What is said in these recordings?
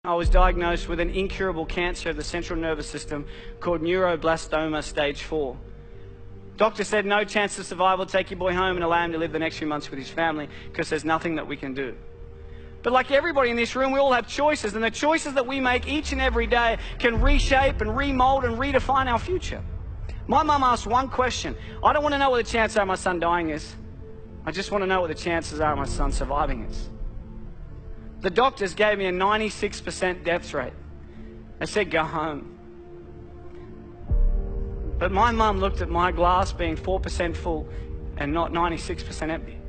I was diagnosed with an incurable cancer of the central nervous system called neuroblastoma stage 4. Doctor said no chance of survival, take your boy home and allow him to live the next few months with his family because there's nothing that we can do. But like everybody in this room, we all have choices, and the choices that we make each and every day can reshape and remold and redefine our future. My mum asked one question. I don't want to know what the chances are of my son dying is. I just want to know what the chances are of my son surviving is. The doctors gave me a 96% death rate. They said, go home. But my mum looked at my glass being 4% full and not 96% empty.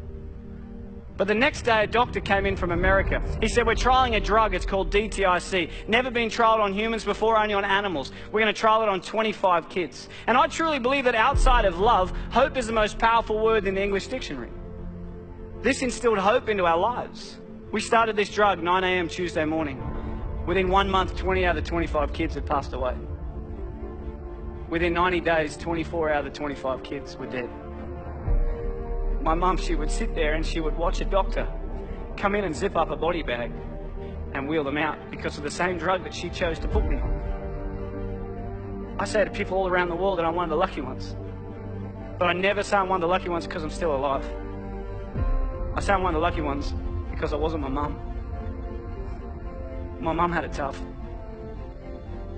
But the next day, a doctor came in from America. He said, we're trialing a drug, it's called DTIC. Never been trialed on humans before, only on animals. We're going to trial it on 25 kids. And I truly believe that outside of love, hope is the most powerful word in the English dictionary. This instilled hope into our lives. We started this drug 9 a.m. Tuesday morning. Within 1 month, 20 out of the 25 kids had passed away. Within 90 days, 24 out of the 25 kids were dead. My mum, she would sit there and she would watch a doctor come in and zip up a body bag and wheel them out because of the same drug that she chose to put me on. I say to people all around the world that I'm one of the lucky ones. But I never say I'm one of the lucky ones because I'm still alive. I say I'm one of the lucky ones because I wasn't my mum. My mum had it tough.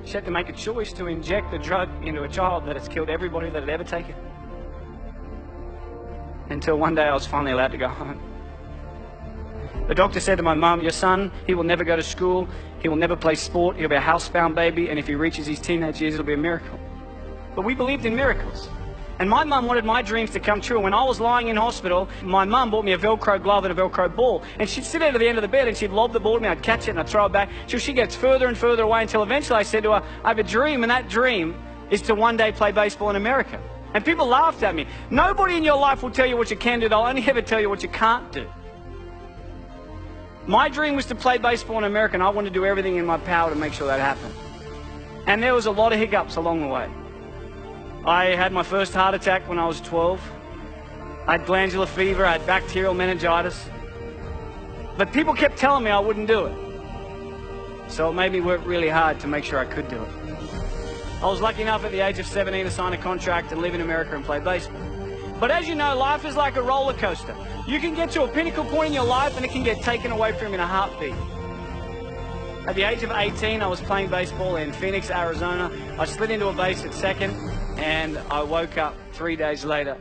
She had to make a choice to inject the drug into a child that has killed everybody that had ever taken. Until one day I was finally allowed to go home. The doctor said to my mum, your son, he will never go to school, he will never play sport, he'll be a housebound baby, and if he reaches his teenage years, it'll be a miracle. But we believed in miracles. And my mum wanted my dreams to come true. When I was lying in hospital, my mum bought me a Velcro glove and a Velcro ball. And she'd sit at the end of the bed and she'd lob the ball to me, I'd catch it and I'd throw it back. Till she gets further and further away until eventually I said to her, I have a dream, and that dream is to one day play baseball in America. And people laughed at me. Nobody in your life will tell you what you can do. They'll only ever tell you what you can't do. My dream was to play baseball in America, and I wanted to do everything in my power to make sure that happened. And there was a lot of hiccups along the way. I had my first heart attack when I was 12. I had glandular fever, I had bacterial meningitis. But people kept telling me I wouldn't do it. So it made me work really hard to make sure I could do it. I was lucky enough at the age of 17 to sign a contract and live in America and play baseball. But as you know, life is like a roller coaster. You can get to a pinnacle point in your life and it can get taken away from you in a heartbeat. At the age of 18, I was playing baseball in Phoenix, Arizona. I slid into a base at second and I woke up 3 days later.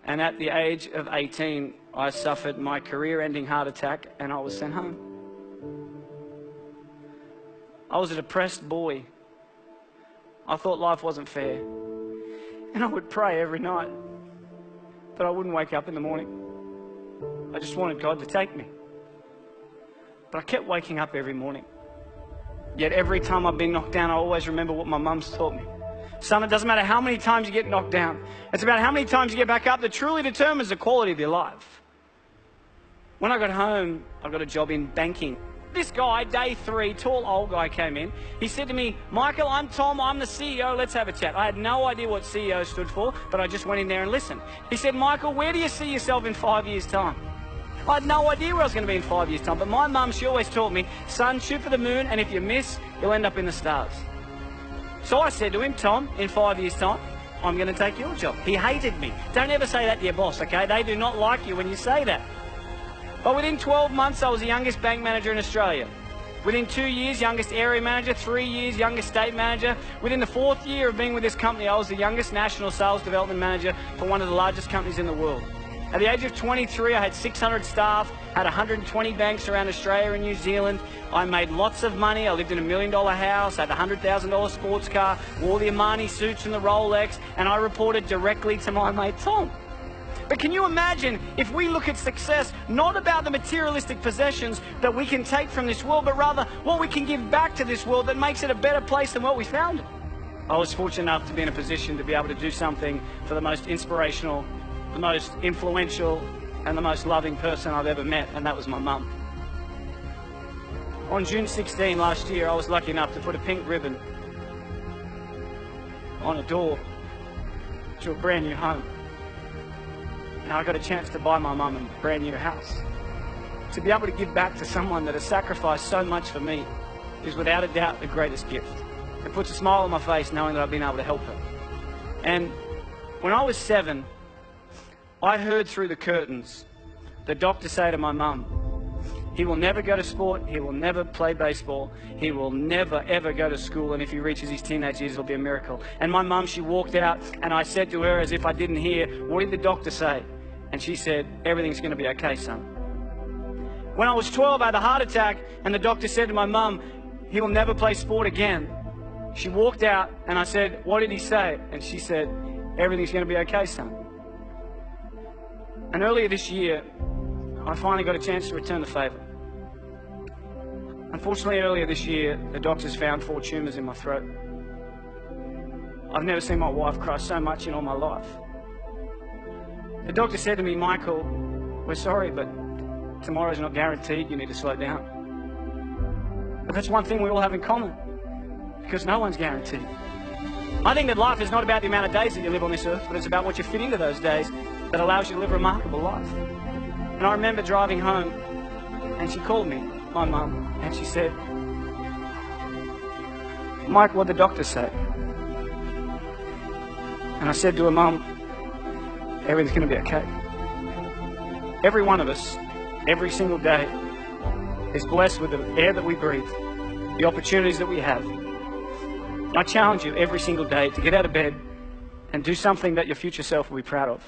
And at the age of 18, I suffered my career-ending heart attack and I was sent home. I was a depressed boy. I thought life wasn't fair. And I would pray every night, but I wouldn't wake up in the morning. I just wanted God to take me. But I kept waking up every morning. Yet every time I've been knocked down, I always remember what my mum's taught me. Son, it doesn't matter how many times you get knocked down. It's about how many times you get back up that truly determines the quality of your life. When I got home, I got a job in banking. This guy, day 3, tall old guy came in. He said to me, Michael, I'm Tom, I'm the CEO, let's have a chat. I had no idea what CEO stood for, but I just went in there and listened. He said, Michael, where do you see yourself in 5 years' time? I had no idea where I was going to be in 5 years' time, but my mum, she always taught me, son, shoot for the moon, and if you miss, you'll end up in the stars. So I said to him, Tom, in 5 years' time, I'm going to take your job. He hated me. Don't ever say that to your boss, okay? They do not like you when you say that. But within 12 months, I was the youngest bank manager in Australia. Within 2 years, youngest area manager. 3 years, youngest state manager. Within the 4th year of being with this company, I was the youngest national sales development manager for one of the largest companies in the world. At the age of 23, I had 600 staff, had 120 banks around Australia and New Zealand. I made lots of money. I lived in $1 million house, had a $100,000 sports car, wore the Armani suits and the Rolex, and I reported directly to my mate Tom. But can you imagine if we look at success not about the materialistic possessions that we can take from this world, but rather what we can give back to this world that makes it a better place than what we found it? I was fortunate enough to be in a position to be able to do something for the most inspirational, the most influential, and the most loving person I've ever met, and that was my mum. On June 16 last year, I was lucky enough to put a pink ribbon on a door to a brand new home. Now I got a chance to buy my mum a brand new house. to be able to give back to someone that has sacrificed so much for me is without a doubt the greatest gift. It puts a smile on my face knowing that I've been able to help her. And when I was 7, I heard through the curtains the doctor say to my mum, he will never go to sport, he will never play baseball, he will never ever go to school, and if he reaches his teenage years it'll be a miracle. And my mum, she walked out, and I said to her as if I didn't hear, what did the doctor say? And she said, everything's going to be okay, son. When I was 12, I had a heart attack, and the doctor said to my mum, he will never play sport again. She walked out, and I said, what did he say? And she said, everything's going to be okay, son. And earlier this year, I finally got a chance to return the favour. Unfortunately, earlier this year, the doctors found 4 tumours in my throat. I've never seen my wife cry so much in all my life. The doctor said to me, Michael, we're sorry, but tomorrow's not guaranteed, you need to slow down. But that's one thing we all have in common, because no one's guaranteed. I think that life is not about the amount of days that you live on this earth, but it's about what you fit into those days that allows you to live a remarkable life. And I remember driving home, and she called me, my mum, and she said, Mike, what'd the doctor say? And I said to her, Mum, everything's going to be okay. Every one of us, every single day, is blessed with the air that we breathe, the opportunities that we have. I challenge you every single day to get out of bed and do something that your future self will be proud of.